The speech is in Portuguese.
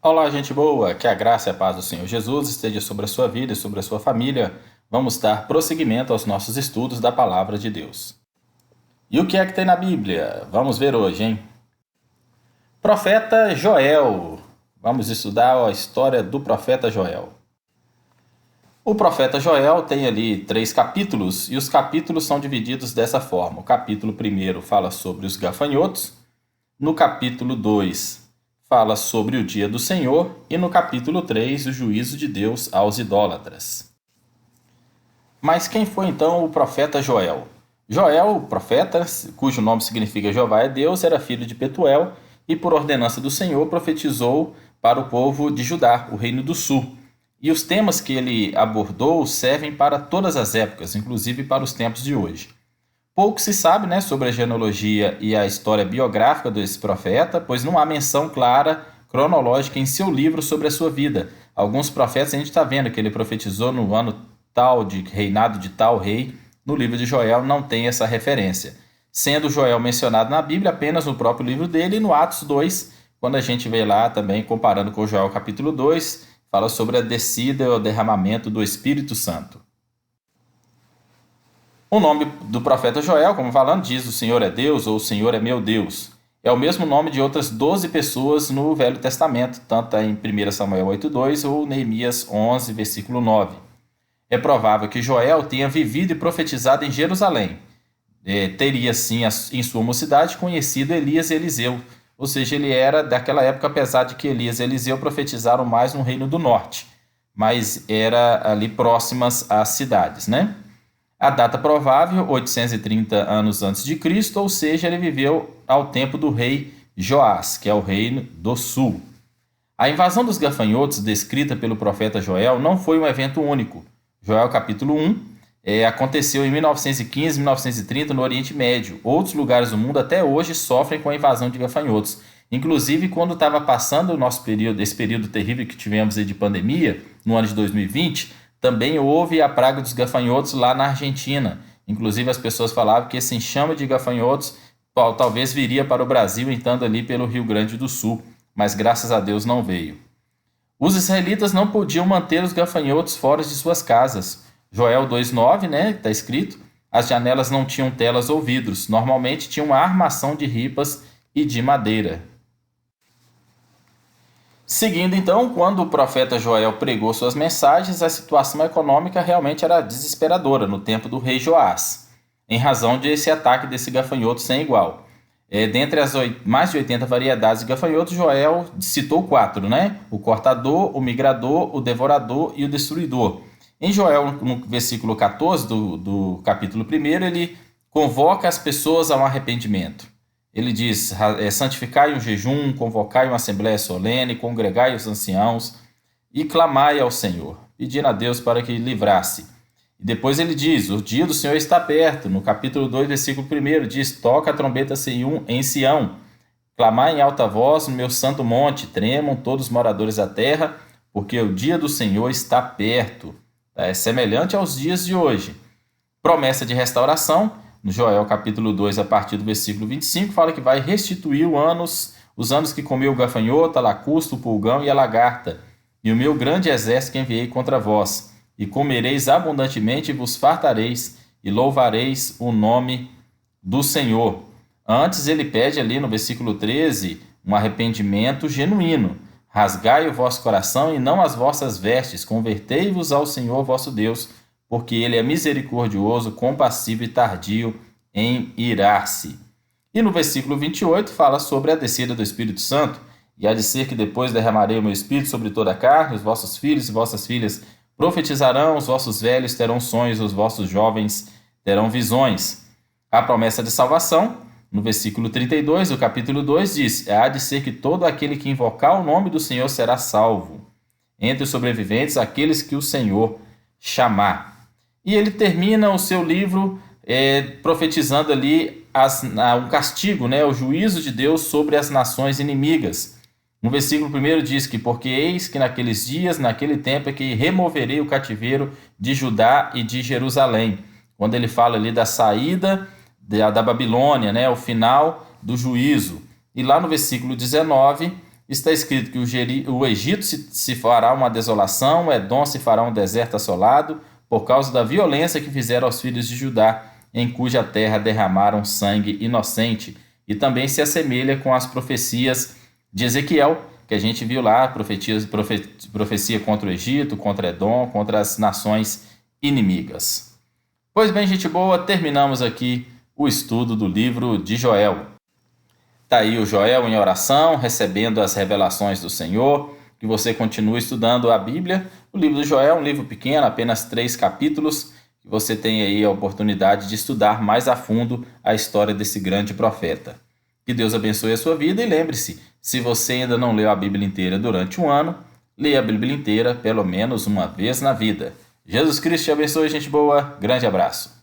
Olá, gente boa! Que a graça e a paz do Senhor Jesus esteja sobre a sua vida e sobre a sua família. Vamos dar prosseguimento aos nossos estudos da Palavra de Deus. E o que é que tem na Bíblia? Vamos ver hoje, hein? Profeta Joel. Vamos estudar a história do profeta Joel. O profeta Joel tem ali 3 capítulos e os capítulos são divididos dessa forma. O capítulo 1 fala sobre os gafanhotos, no capítulo 2 fala sobre o dia do Senhor e no capítulo 3 o juízo de Deus aos idólatras. Mas quem foi então o profeta Joel? Joel, o profeta, cujo nome significa Jeová é Deus, era filho de Petuel e por ordenança do Senhor profetizou para o povo de Judá, o reino do sul. E os temas que ele abordou servem para todas as épocas, inclusive para os tempos de hoje. Pouco se sabe, sobre a genealogia e a história biográfica desse profeta, pois não há menção clara, cronológica em seu livro sobre a sua vida. Alguns profetas a gente está vendo que ele profetizou no ano tal de reinado de tal rei. No livro de Joel não tem essa referência. Sendo Joel mencionado na Bíblia apenas no próprio livro dele e no Atos 2, quando a gente vê lá também, comparando com Joel capítulo 2, fala sobre a descida e o derramamento do Espírito Santo. O nome do profeta Joel, como falando, diz o Senhor é Deus ou o Senhor é meu Deus. É o mesmo nome de outras 12 pessoas no Velho Testamento, tanto em 1 Samuel 8,2 ou Neemias 11, versículo 9. É provável que Joel tenha vivido e profetizado em Jerusalém. Teria, sim, em sua mocidade, conhecido Elias e Eliseu. Ou seja, ele era daquela época, apesar de que Elias e Eliseu profetizaram mais no Reino do Norte. Mas era ali próximas às cidades, A data provável, 830 anos antes de Cristo, ou seja, ele viveu ao tempo do rei Joás, que é o reino do sul. A invasão dos gafanhotos, descrita pelo profeta Joel, não foi um evento único. Joel capítulo 1 aconteceu em 1915 e 1930 no Oriente Médio. Outros lugares do mundo até hoje sofrem com a invasão de gafanhotos. Inclusive, quando estava passando o nosso período, esse período terrível que tivemos aí de pandemia, no ano de 2020, também houve a praga dos gafanhotos lá na Argentina. Inclusive, as pessoas falavam que esse enxame de gafanhotos talvez viria para o Brasil, entrando ali pelo Rio Grande do Sul, mas graças a Deus não veio. Os israelitas não podiam manter os gafanhotos fora de suas casas. Joel 2,9, está escrito, as janelas não tinham telas ou vidros, normalmente tinham uma armação de ripas e de madeira. Seguindo então, quando o profeta Joel pregou suas mensagens, a situação econômica realmente era desesperadora no tempo do rei Joás, em razão desse ataque desse gafanhoto sem igual. Dentre as mais de 80 variedades de gafanhotos, Joel citou 4, O cortador, o migrador, o devorador e o destruidor. Em Joel, no versículo 14 do capítulo 1, ele convoca as pessoas a um arrependimento. Ele diz, santificai um jejum, convocai uma assembléia solene, congregai os anciãos e clamai ao Senhor, pedindo a Deus para que livrasse. E depois ele diz, o dia do Senhor está perto. No capítulo 2, versículo 1, diz, toca a trombeta em Sião, clamai em alta voz no meu santo monte, tremam todos os moradores da terra, porque o dia do Senhor está perto. É semelhante aos dias de hoje. Promessa de restauração, no Joel capítulo 2, a partir do versículo 25, fala que vai restituir os anos que comeu o gafanhoto, a lacusta, o pulgão e a lagarta, e o meu grande exército que enviei contra vós, e comereis abundantemente e vos fartareis, e louvareis o nome do Senhor. Antes ele pede ali no versículo 13, um arrependimento genuíno. Rasgai o vosso coração e não as vossas vestes, convertei-vos ao Senhor vosso Deus, porque ele é misericordioso, compassivo e tardio em irar-se. E no versículo 28 fala sobre a descida do Espírito Santo, e há de ser que depois derramarei o meu Espírito sobre toda a carne, os vossos filhos e vossas filhas profetizarão, os vossos velhos terão sonhos, os vossos jovens terão visões. A promessa de salvação, no versículo 32 do capítulo 2, diz, há de ser que todo aquele que invocar o nome do Senhor será salvo. Entre os sobreviventes, aqueles que o Senhor chamar. E ele termina o seu livro profetizando ali um castigo, o juízo de Deus sobre as nações inimigas. No versículo 1 diz que, porque eis que naqueles dias, naquele tempo, é que removerei o cativeiro de Judá e de Jerusalém. Quando ele fala ali da saída da Babilônia, o final do juízo. E lá no versículo 19, está escrito que o Egito se fará uma desolação, o Edom se fará um deserto assolado, por causa da violência que fizeram aos filhos de Judá, em cuja terra derramaram sangue inocente. E também se assemelha com as profecias de Ezequiel, que a gente viu lá, profecia contra o Egito, contra Edom, contra as nações inimigas. Pois bem, gente boa, terminamos aqui o estudo do livro de Joel. Está aí o Joel em oração, recebendo as revelações do Senhor, que você continue estudando a Bíblia. O livro de Joel é um livro pequeno, apenas 3 capítulos, que você tem aí a oportunidade de estudar mais a fundo a história desse grande profeta. Que Deus abençoe a sua vida e lembre-se, se você ainda não leu a Bíblia inteira durante um ano, leia a Bíblia inteira pelo menos uma vez na vida. Jesus Cristo te abençoe, gente boa. Grande abraço.